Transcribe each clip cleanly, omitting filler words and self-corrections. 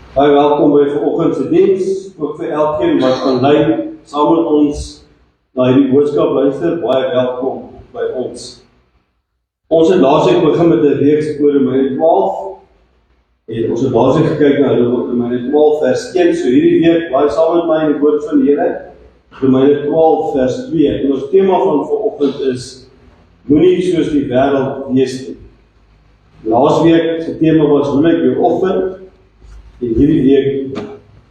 Baie welkom by vanoggend se diens, ook vir elkeen wat aanlyn saam met ons na hierdie boodskap luister, baie welkom by ons. Ons het laasweek begin met 'n reeks oor Romeine 12, en ons het laasweek gekyk na Romeine 12 vers 1, so hierdie week, blaai saam met my in die woord van die Here, Romeine 12 vers 2, en ons tema van vanoggend is, moenie soos die wêreld wees nie. Laasweek se tema was, hoe lyk jou oggend? En hierdie week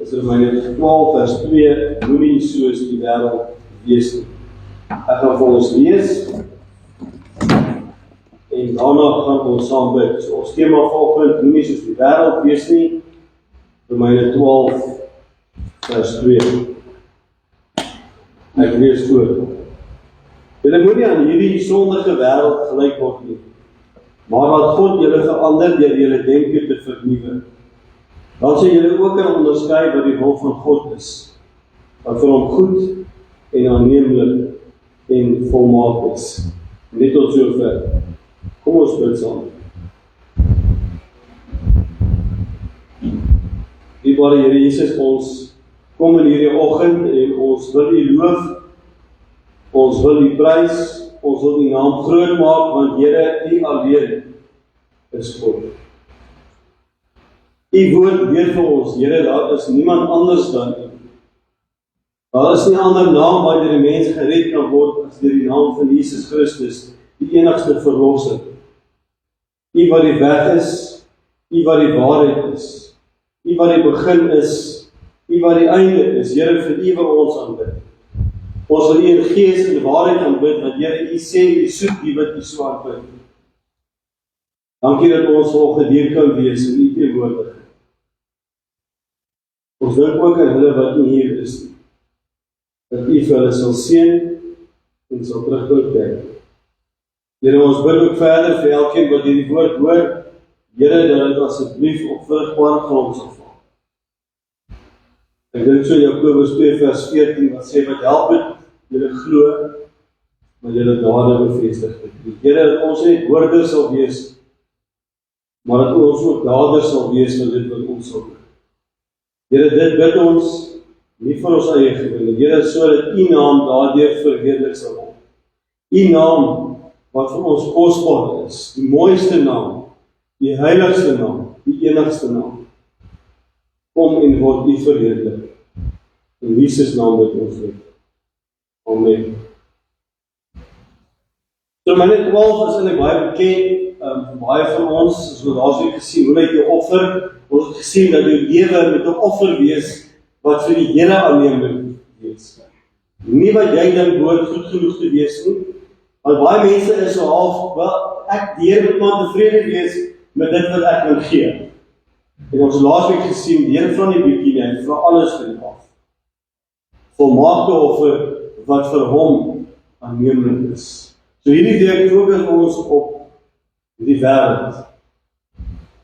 is Romeine 12 vers 2, moenie soos die wêreld wees nie. Ek gaan vir ons lees, en daarna gaan ons saam bid. So ons tema vanoggend, moenie soos die wêreld wees nie, Romeine 12 vers 2. Ek lees voor. Julle moenie aan hierdie sondige wêreld gelyk word nie, maar laat God julle verander deur julle denke te vernuwe. Dan sal julle ook kan onderskei wat die wil van God is, wat vir hom goed en aanneemlik en volmaak is. Net tot sover. Kom ons bid saam. Liewe Here Jesus, ons kom in hierdie oggend en ons wil U loof, ons wil U prys, ons wil U naam groot maak, want Here, U alleen is God. U woord leer vir ons, Here, daar is niemand anders dan U. Daar is nie 'n ander naam waardeur die mens gered kan word as deur die naam van Jesus Christus, die enigste verlosser. U wat die weg is, U wat die waarheid is, U wat die begin is, U wat die einde is, Here, vir U wil ons aanbid. Ons wil U in gees en waarheid aanbid, want Here, U sê, U soek die wat U so aanbid. Dankie dat ons vanoggend hier kan wees in U teenwoordigheid. Ons dink ook aan hulle wat nie hier is nie, dat U vir hulle sal seën en sal terugbring kyk. Here, ons bid ook verder vir elkeen wat hierdie woord hoor, Here, dat dit asseblief op vrugbare grond sal val. Ek dink so Jakobus 2 vers 14 wat sê, wat help het, julle glo, maar julle dade bevestig het. Here, dat ons nie hoorders sal wees, maar dat ons ook daders sal wees van dit wat ons sal doen. Here, dit bid ons, nie vir ons eie gewin, Here, sodat U naam daardeur verheerlik sal word. U naam, wat vir ons kosbaar is, die mooiste naam, die heiligste naam, die enigste naam, kom en word U verheerlik. In Jesus naam bid ons dit. Amen. So Romeine 12 is eintlik baie bekend, baie van ons, so laasweek gesien, hoe lyk jou offer? Ons het gesien dat jou lewe met 'n offer wees, wat vir die Here aanneemlik wees. Nie wat jy dink behoort goed genoeg te wees nie, want baie mense is so half, wel, ek die Here moet maar tevrede wees met dit wat ek wil gee. En ons laasweek gesien, die Here vra nie bietjie nie, hy vra alles van jou af. Volmaakte offer wat vir hom aanneemlik is. So hierdie week fokus ons op die wêreld.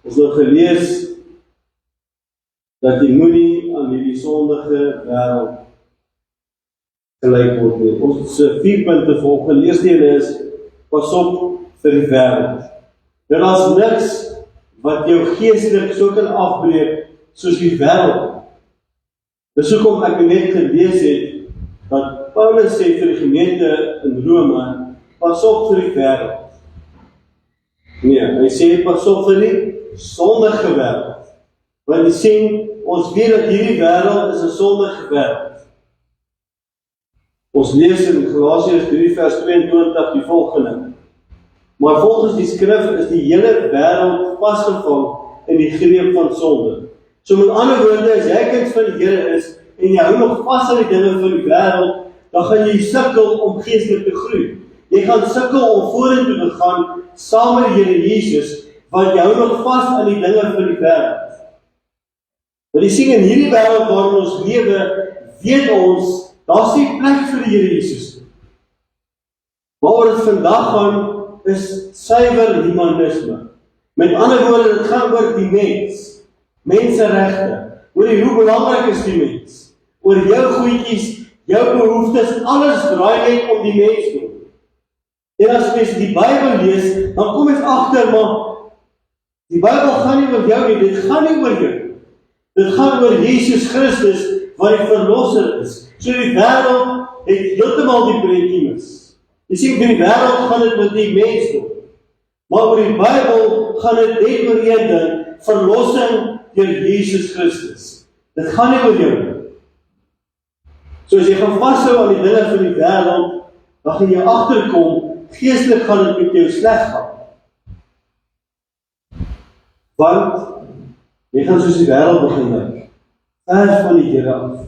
Ons het gelees dat jy moenie aan hierdie sondige wêreld gelyk word nie. Ons het so 4 punte volgens. Die eerste een is, pas op vir die wêreld. Daar is niks wat jou geestelik so kan afbreek soos die wêreld. Dis hoekom ek net gelees het dat Paulus sê vir die gemeente in Rome, pas op vir die wêreld. Nee, hy sê pas op vir die sondige wêreld. Want jy sien, ons weet dat hierdie wêreld is 'n sondige wêreld. Ons lees in Galasiërs 3 vers 22 die volgende. Maar volgens die skrif is die hele wêreld vasgevang in die greep van sonde. So met ander woorde, as jy kind van die Here is, en jy hou nog vas aan die dinge van die wêreld, dan gaan jy sukkel om geestelik te groei. Jy gaan sukkel om vorentoe te gaan, saam met die Here Jesus, want jy hou nog vas aan die dinge van die wêreld. Want jy sien, in hierdie wêreld waarin ons lewe, weet ons, daar's nie plek vir die Here Jesus. Waaroor dit vandag gaan, is suiwer humanisme. Met ander woorde, dit gaan oor die mens, menseregte, oor hoe belangrik is die mens, oor jou goedjies, jou behoeftes, alles draai net om die mens toe. En as jy die Bybel lees, dan kom jy agter, maar die Bybel gaan nie oor jou nie, dit gaan nie oor jou. Dit gaan oor Jesus Christus wat die verlosser is. So die wêreld het heeltemal die prentjie mis. Jy sien, vir die wêreld gaan dit met die mensdom. Maar oor die Bybel gaan dit net oor een ding, verlossing deur Jesus Christus. Dit gaan nie oor jou nie. So as jy gaan vashou aan die dinge van die wêreld, dan gaan jy agterkom, geestelik gaan dit met jou sleg gaan. Want jy gaan soos die wêreld begin lyk, ver van die Here af.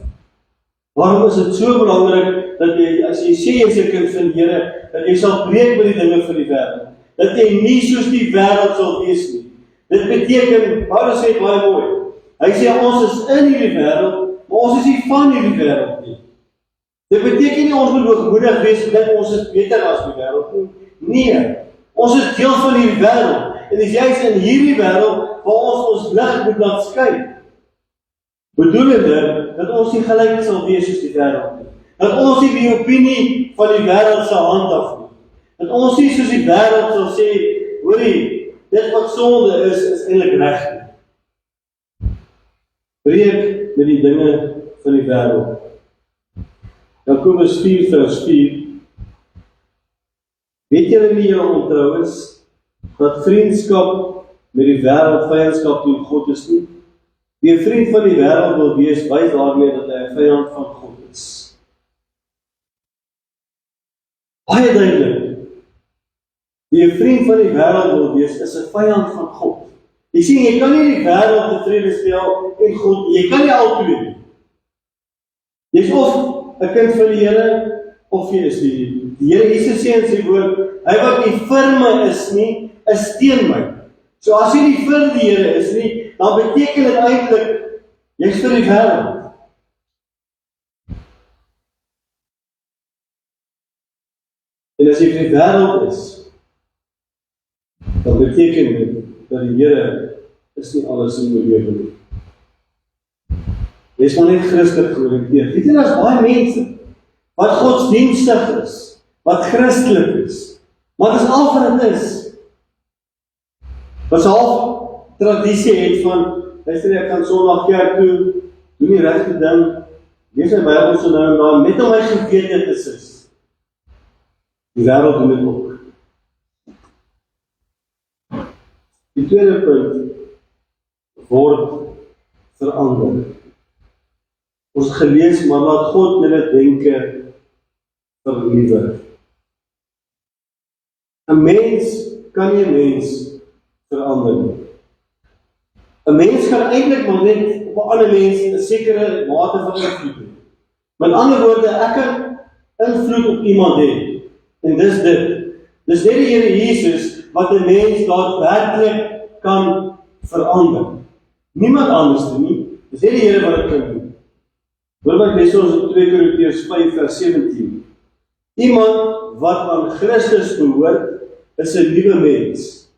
Waarom is dit so belangrik dat jy, as jy sê jy is 'n kind van die Here, dat jy sal breek met die dinge van die wêreld, dat jy nie soos die wêreld sal wees nie. Dit beteken, Paulus sê baie mooi, hy sê ons is in hierdie wêreld, maar ons is nie van hierdie wêreld nie. Dit beteken nie ons moet hoogmoedig wees dat ons is beter as die wêreld nie. Nee, ons is deel van hierdie wêreld. En dis juist in hierdie wêreld waar ons lig moet laat skyn. Bedoelende dat ons nie gelyk sal wees soos die wêreld nie. Dat ons nie die opinie van die wêreld sal handhaaf nie. Dat ons nie soos die wêreld sal sê, hoorie, dit wat sonde is eintlik reg nie. Breek met die dinge van die wêreld. Jakobus 4 vers 4. Weet julle nie julle ontrou is, dat vriendskap met die wêreld vyandskap teen God is nie? Wie 'n vriend van die wêreld wil wees, wys daarmee dat hy 'n vyand van God is. Baie duidelik. Wie 'n vriend van die wêreld wil wees, is 'n vyand van God. Jy sien, jy kan nie die wêreld tevrede stel en God, jy kan nie albei nie. Jy's of 'n kind van die Here, of jy is nie. Die Here Jesus sê in sy woord, hy wat nie vir my is nie, is teen my. So as jy nie vir die Here is nie, dan beteken dit eintlik, jy's vir die wêreld. En as jy vir die wêreld is, dan beteken dit, dat die Here is nie alles in jou lewe nie. Jy is maar net Christelik georiënteerd. Weet jy, daar is baie mense, wat godsdienstig is, wat Christelik is, maar dit is al wat dit is. Wat se half tradisie het van, luister ek gaan Sondag kerk toe, doen die regte ding, lees my Bybel so nou en dan, net om my gewete te sis. Die wêreld doen dit ook. Die tweede punt, word verander. Ons het gelees, maar laat God julle denke vernuwe. 'n Mens kan nie 'n mens verander nie. 'n Mens kan eintlik maar net op 'n ander mens 'n sekere mate van invloed hê. Met ander woorde, ek kan invloed op iemand hê. En dis dit. Dis net die Here Jesus wat 'n mens daadwerklik kan verander. Niemand anders nie. Dis net die Here wat dit kan doen. Hoor wat lees ons in 2 Korintiërs 5 vers 17. Iemand wat aan Christus behoort, is 'n nuwe mens.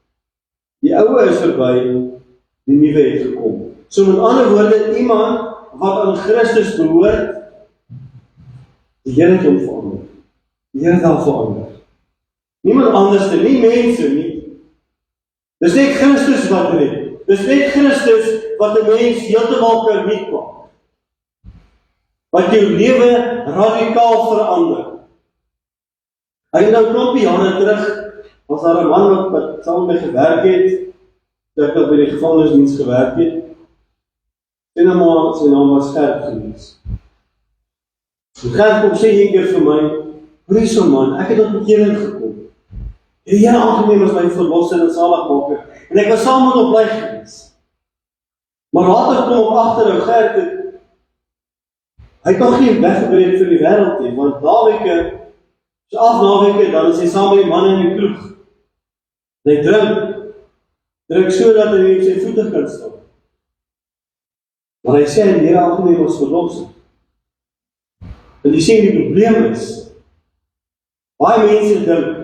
Die ou is verby, die nuwe het gekom. So met ander woorde, iemand wat aan Christus behoort, die Here het hom verander. Die Here het hom verander. Niemand anders, nie mense nie. Dis net Christus wat red. Dis net Christus wat 'n mens heeltemal kan nuut maak. Wat jou lewe radikaal verander. Hy het nou klompie jare terug, was daar 'n man wat saam met my gewerk het, dat ek by die gevangenisdiens gewerk het. Sy naam was Gert gewees. En Gert kom sê een keer vir my, hoor so man, ek het tot bekering gekom. En die Here aangeneem as my verlosser en saligmaker. En ek was saam met hom bly gewees. Maar later kom ek agter, Gert hy het nog geen weggebreek vir die wêreld nie, want naweke, so af naweke, dan is hy saam met die manne in die kroeg. En hy drink so dat hy op sy voete kan staan. Maar hy sê, die Here aangeneem as verlosser. En jy sê, die probleem is, baie mense dink,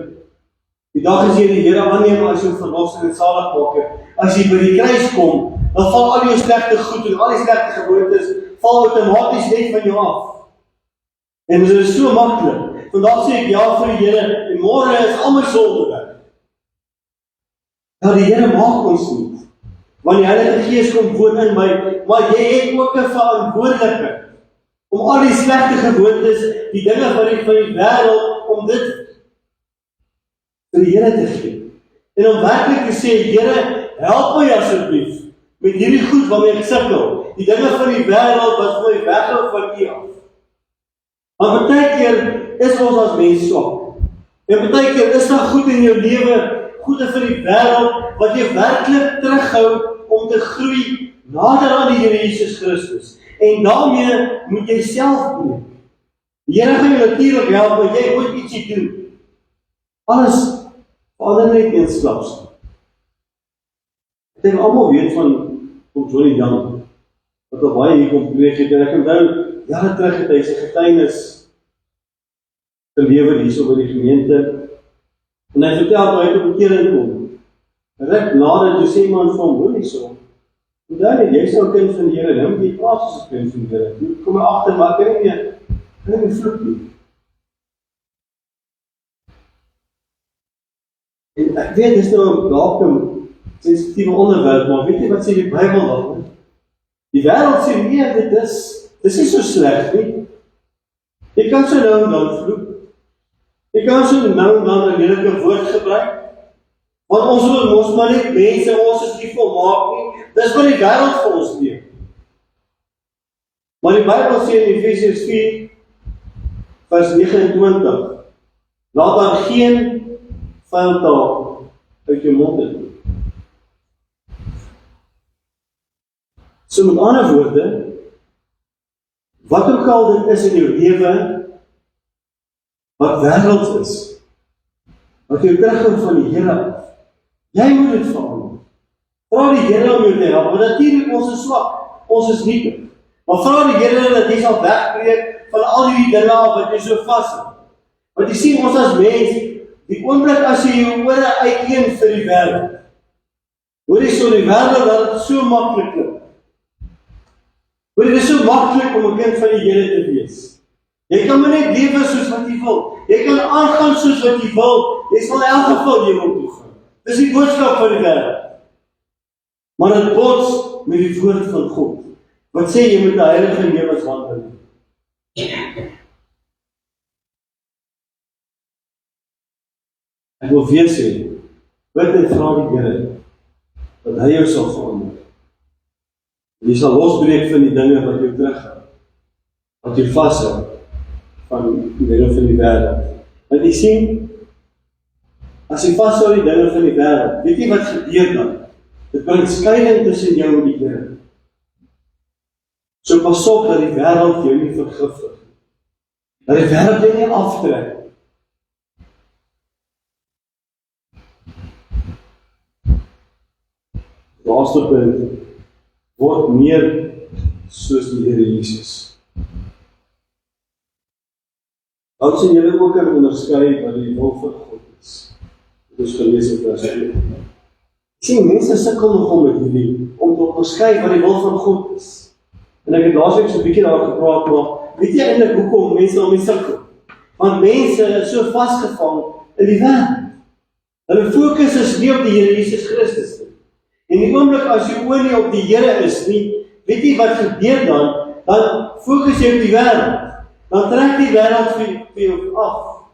die dag as jy die Here aanneem as jou verlosser en saligmaker, as jy by die kruis kom, dan val al jou slegte goed en al die slegte gewoontes, val outomaties net van jou af. En dit is so maklik. Vandag sê ek ja vir die Here, en môre is almal sonde weg. Nou die Here maak ons nie. Want die Heilige Gees kom woon in my, maar jy het ook 'n verantwoordelikheid om al die slegte gewoontes, die dinge van die wêreld, om dit vir die Here te gee. En om werklik te sê, Here, help my asseblief met hierdie goed waarmee ek sukkel, die dinge van die wêreld wat vir my weghou van U af. Want baie keer is ons as mens swak. En baie keer is daar goed in jou lewe, goede vir die wêreld, wat jou werklik terughou om te groei nader aan die Here Jesus Christus. En daarmee moet jy self doen. Die Here gaan jou natuurlik help, maar jy moet ietsie doen. Alles verander net eensklaps. Ek dink almal weet van Johnny Young, wat al baie hier kom preek het, en ek onthou, jare terug het hy sy getuienis gelewer hierso by die gemeente, en hy vertel dat hy tot bekering kom. Ruk nader toe sê iemand van hom, hoor hierso, en dan jy sou 'n kind van die Here, nou moet jy praat soos 'n kind van die Here. Jy kom agter, maar kan nie vloek nie. En ek weet, dis nou dalk 'n sensitiewe onderwerp, maar weet jy wat sê die Bybel daaroor? Die wêreld sê nee, dit is nie so sleg nie. Jy kan so nou en dan vloek. Jy kan so nou en dan 'n lelike woord gebruik. Want ons wil mos maar net mense, ons is nie volmaak nie. Dis wat die wêreld vir ons leer. Maar die Bybel sê in Efesiërs 4 vers 29, laat daar geen vuil taal uit jou mond uit nie. So met ander woorde, wat ook al dit is in jou lewe, wat wêreld is, wat jou terughou van die Here af, jy moet dit verander. Vra die Here om jou te help, want natuurlik ons is swak, ons is nietig. Maar vra die Here dat hy sal wegbreek van al die dinge wat jy so vashou. Want jy sien ons as mens, die oomblik as jy jou ore uitleen vir die wêreld. Hoor jy so die wêreld dat dit so maklik klink. Hoor jy, dit is so maklik om 'n kind van die Here te wees. Jy kan maar net lewe soos wat jy wil. Jy kan aangaan soos wat jy wil. Jy sal in elk geval jy wil toegaan. Dis die boodskap van die wêreld. Maar dit bots met die woord van God. Wat sê jy moet 'n heilige lewenswandel hê? Ek wil weer sê, bid en vra die Here dat hy jou sal verander. Jy sal losbreek van die dinge wat jou terughou, wat jou vashou van die dinge van die wêreld. Want jy sien, as jy vashou die dinge van die wêreld, weet jy wat gebeur dan? Dit bring skeiding tussen jou en die Here. So pas op dat die wêreld jou nie vergiftig nie. Dat die wêreld jou nie aftrek. Laaste punt, word meer soos die Here Jesus. Dan sien julle ook kan onderskei wat die wil van God is. Dit is gelees in vers 2. Sien, mense sukkel nogal met hierdie, om te onderskei wat die wil van God is. En ek het laasweek so 'n bietjie daar gepraat, maar weet jy eintlik hoekom mense daarmee sukkel? Want mense is so vasgevang in die wêreld. Hulle fokus is nie op die Here Jesus Christus nie. En die oomblik as jy oor nie op die Here is nie, weet jy wat gebeur dan? Dan fokus jy op die wêreld. Dan trek die wêreld vir jou af.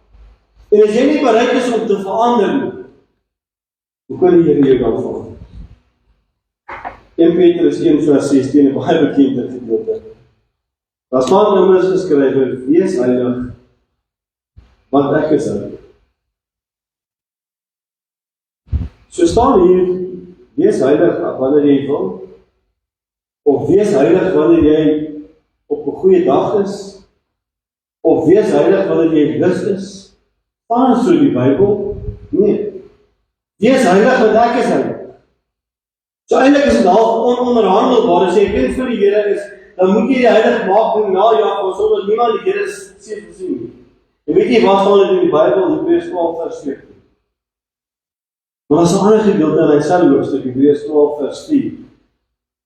En as jy nie bereid is om te verander nie, hoe kan die Here jou dan verander? 1 Petrus 1 vers 16, 'n baie bekende gedeelte. Daar staan immers geskrywe, wees heilig, want ek is heilig. So staan hier, wees heilig wanneer jy wil, of wees heilig wanneer jy op 'n goeie dag is, of wees heilig wanneer jy lus is. Staan so in die Bybel? Nee. Wees heilig want ek is heilig. So eintlik is dit half ononderhandelbaar. As jy 'n kind van die Here is, dan moet jy die heilig maak doen najag, sodat niemand die Here sien nie. En weet jy wat staan dit in die Bybel, Hebreërs 12 vers 2? Maar as 'n ander gedeelte in dieselfde hoofstuk, Hebreërs 12 vers 4,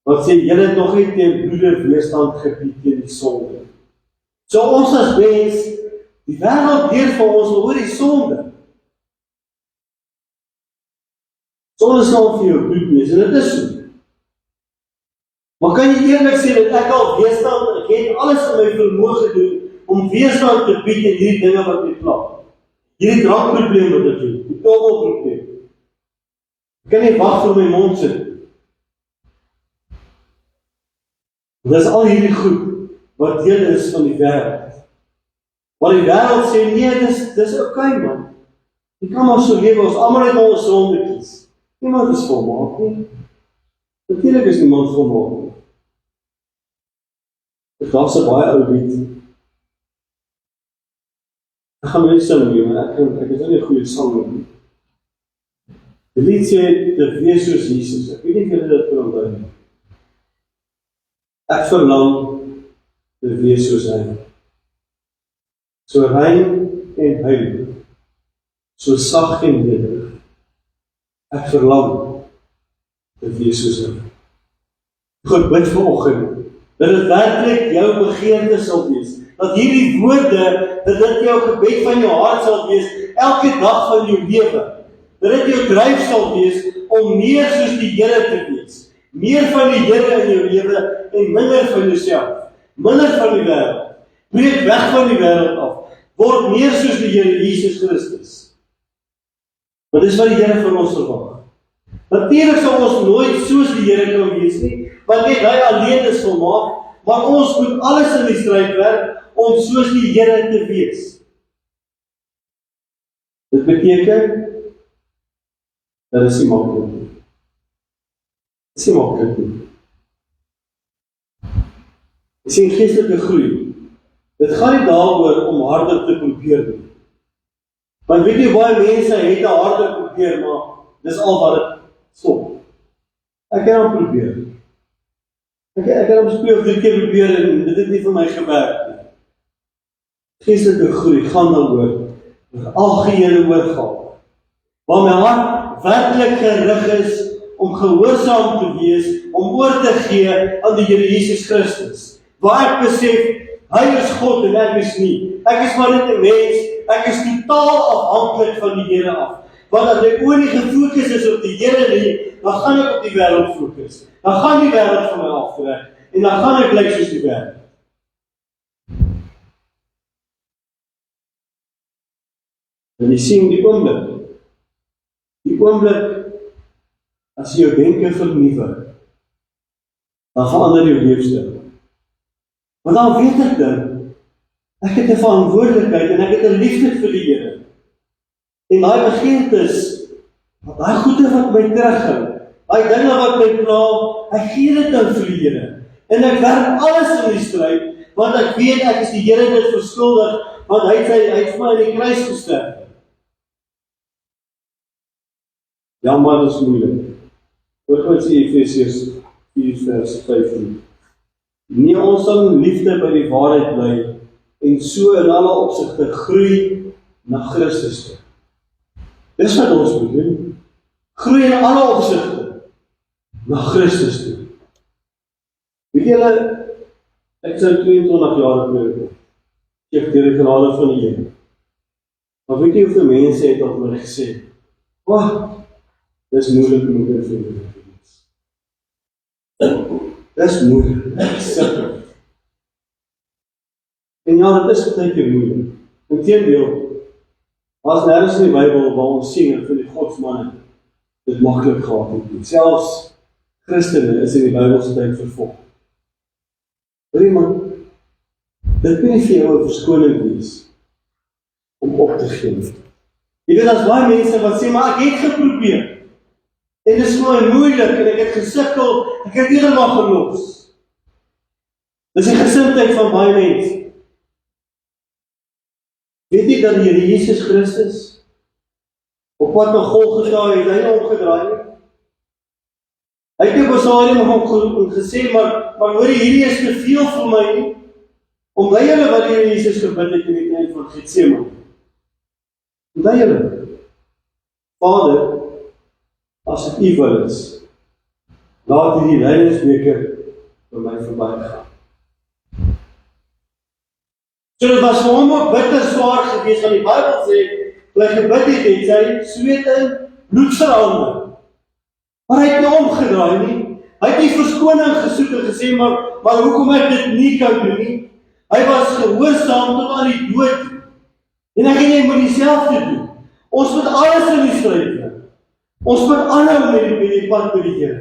wat sê, julle het nog nie teen bloede weerstand gebied teen die sonde. So ons as mens, die wêreld leer vir ons oor die sonde. Sonde sal vir jou bloed wees, en dit is so. Maar kan jy eerlik sê dat ek al weerstand, ek het alles in my vermoë gedoen om weerstand te bied in hierdie dinge wat my pla. Hierdie drankprobleem wat ek het, die tobelprobleem. Ek kan nie wag vir my mond sit. Dit is al hierdie goed wat deel is van die wêreld. Maar die wêreld sê nee, dis okay man. Jy kan maar so lewe, ons almal het ons sondetjies. Niemand is volmaak nie. Natuurlik is niemand volmaak nie. Ek was 'n baie ou lied. Ek gaan net sing nie, maar ek is nie 'n goeie sanger nie. Die lied sê, te wees soos Jesus. Ek weet nie of julle dit kan onthou nie. Ek verlang te wees soos hy. So rein en heilig. So sag en nederig. Ek verlang te wees soos hy. God bid vanoggend dat dit werklik jou begeerte sal wees. Dat hierdie woorde, dat dit jou gebed van jou hart sal wees, elke dag van jou lewe. Dat dit jou dryf sal wees om meer soos die Here te wees. Meer van die Here in jou lewe en minder van jouself. Minder van die wêreld. Breek weg van die wêreld af. Word meer soos die Here Jesus Christus. Want dis wat die Here van ons verwag. Natuurlik sal ons nooit soos die Here kan wees nie, want net hy alleen is volmaak, maar ons moet alles in die stryd werk om soos die Here te wees. Dit beteken dat is nie maklik nie. Dit is nie maklik nie. Jy sien geestelike groei. Dit gaan nie daaroor om harder te probeer nie. Want weet jy, baie mense het 'n harder probeer, maar dis al wat dit stop. Ek kan hom probeer. Ek kan hom 2 of 3 keer probeer en dit het nie vir my gewerk nie. Geestelike groei gaan daaroor algehele oorgawe. Waar my hart werklik gerig is om gehoorsaam te wees, om oor te gee aan die Here Jesus Christus. Waar ek besef, hy is God en ek is nie. Ek is maar net 'n mens, ek is totaal afhanklik van die Here af. Want as ek oor nie gefokus is op die Here nie, dan gaan ek op die wêreld fokus. Dan gaan die wêreld van my aftrek en dan gaan ek lyk soos die wêreld. En jy sien die oomblik, as jy jou denke vernuwe, dan verander jou leefstyl. Want dan weet ek dan, ek het 'n verantwoordelikheid en ek het 'n liefde vir die Here. En daai begeertes, daai goeie wat my terughou, daai dinge wat my pla, ek gee dit dan vir die Here. En ek werk alles in die stryd, want ek weet ek is die Here dit verskuldig, want hy het vir my in die kruis gesterf. Ja, maar dit is moeilik. Hoor wat sê Efesiërs 4 vers 15. Nee, ons sal in liefde by die waarheid bly en so in alle opsigte groei na Christus toe. Dis wat ons moet doen. Groei in alle opsigte na Christus toe. Weet julle, ek sou 22 jaar oud ek deur die genade van die Here. Maar weet jy hoeveel mense het op my gesê, dis moeilik om te vind. Dis moeilik, sukkel. En ja, dit is baie keer moeilik. Inteendeel, as nêrens in die Bybel waar ons sien en vir die godsmanne dit maklik gehad het. Selfs Christene is in die Bybelse tyd vervolg. Weet man, dit kan nie vir jou 'n verskoning wees om op te gee. Jy weet, as baie mense wat sê, maar ek het geprobeer. En dit is vir my moeilik, en ek het gesukkel, ek het heeltemal gelos. Dis die gesindheid van baie mense. Weet jy dat die Here Jesus Christus op pad na Golgotha het hy omgedraai nie? Hy het op Besarium hom gesê, maar hoor jy, hierdie is te veel vir my nie. Onthou julle wat die Here Jesus gebid het in die tyd van Getsemane? Onthou julle? Vader, as dit U wil is, laat hierdie lydingsbeker by my verbygaan. So dit was vir hom ook bitter swaar geweest, want die Bybel sê, toe hy gebid het sy sweet in bloed verander. Maar hy het nie omgedraai nie. Hy het nie verskoning gesoek en gesê, maar hoekom ek dit nie kan doen nie? Hy was gehoorsaam tot aan die dood. En ek en jy moet dieselfde doen. Ons moet alles in die stryd kry. Ons moet aanhou met die pad met die Here.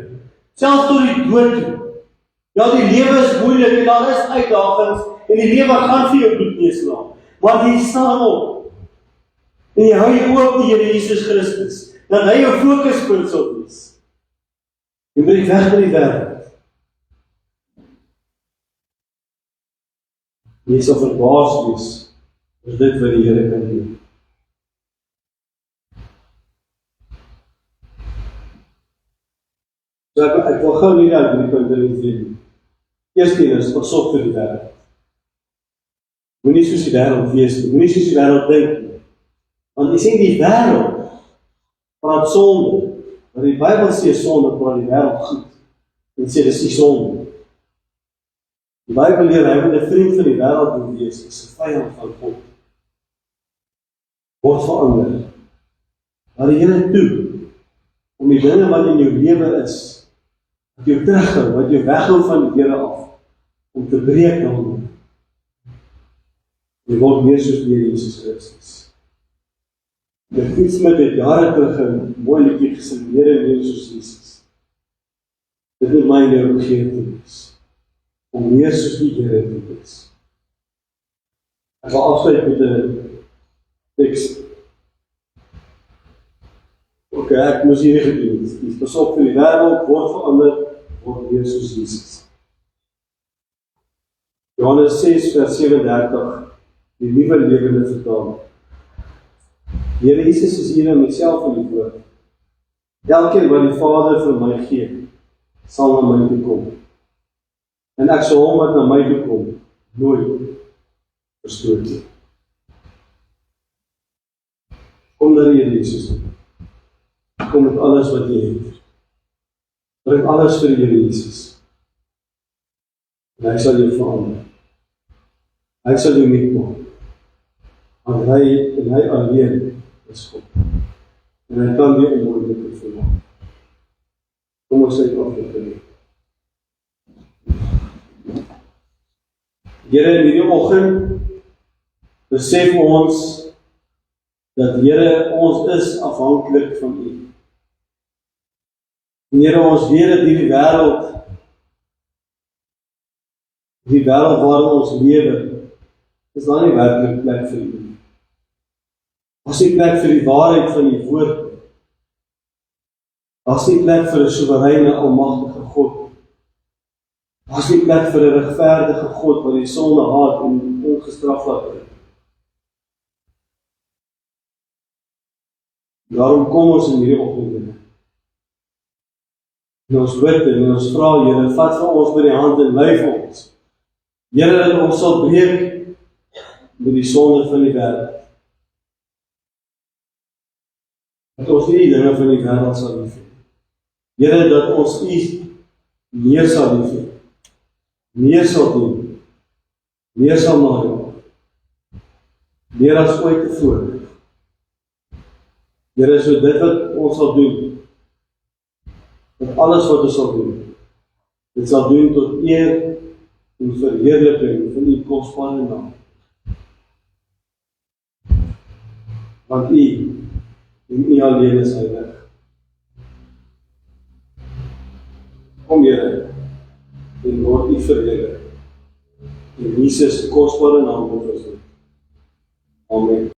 Selfs tot die dood toe. Ja, die lewe is moeilik en daar is uitdagings en die lewe gaan vir jou bloed neerslaan. Maar jy staan op. En jy hou jou oë op die Here Jesus Christus. Dat hy jou fokuspunt sal wees. Jy moet weg met die wêreld. Jy sal verbaas wees oor dit wat die Here kan doen. So ek wil gou nie uit die punte nie. Eerstens, pas op vir die wêreld. Moenie soos die wêreld wees nie, moenie soos die wêreld dink nie. Want jy sien die wêreld praat sonde, maar die Bybel sê sonde praat die wêreld goed. En sê dis nie sonde. Die Bybel leer hy moet 'n vriend van die wêreld moet wees, is 'n vyand van God. Word verander. Maar die Here toe om die dinge wat in jou lewe is, wat jou terughou, wat jou weghou van die Here af, om te breek dan. Jy word meer soos die Here Jesus Christus. Dit iets met dit jare terug 'n mooi liedjie gesing, meer soos Jesus. Dit moet my nou begeerte wees, om meer soos die Here te wees. Ek wil afsluit met 'n teks. Okay, ek moes hierdie gedoen. Die pas op vir die wêreld, word verander, word meer soos Jesus. Johannes 6 vers 37, die nuwe lewende vertaling. Die Here Jesus is hier in myself in die woord. Elkeen wat die Vader vir my gee, sal na my toe kom. En ek sal hom wat na my toe kom, nooit verstoot nie. Kom na die Here Jesus toe. Kom met alles wat jy het. Bring alles vir die Here Jesus. En hy sal jou verander. Hy sal jou nuut maak. Want hy alleen is God. En hy kan die onmoontlike vermaak. Kom ons sê afgekom. Here, in hierdie oggend besef ons dat Here, ons is afhanklik van U. Here, ons weet dat die wêreld waarin ons lewe, is daar nie werklik plek vir U. Daar is nie plek vir die waarheid van die woord. Daar is nie plek vir 'n soewereine, almagtige God. Daar is nie plek vir 'n regverdige God wat die sonde haat en ongestraf laat bly. Daarom kom ons in hierdie oggend. En ons bid en ons vra, Here, vat vir ons by die hand en lei vir ons. Here, dat ons sal breek met die sonde van die wêreld. Dat ons nie die dinge van die wêreld sal lief hê. Here, dat ons U meer sal lief hê. Meer sal doen. Meer sal najaag. Meer as ooit tevore. Here, so dit wat ons sal doen, dat alles wat ons sal doen, dit sal doen tot eer en verheerliking van U kosbare naam. Want U en U alleen is heilig. Kom Here, en word U verheerlik. In Jesus kosbare naam word ons dit. Amen.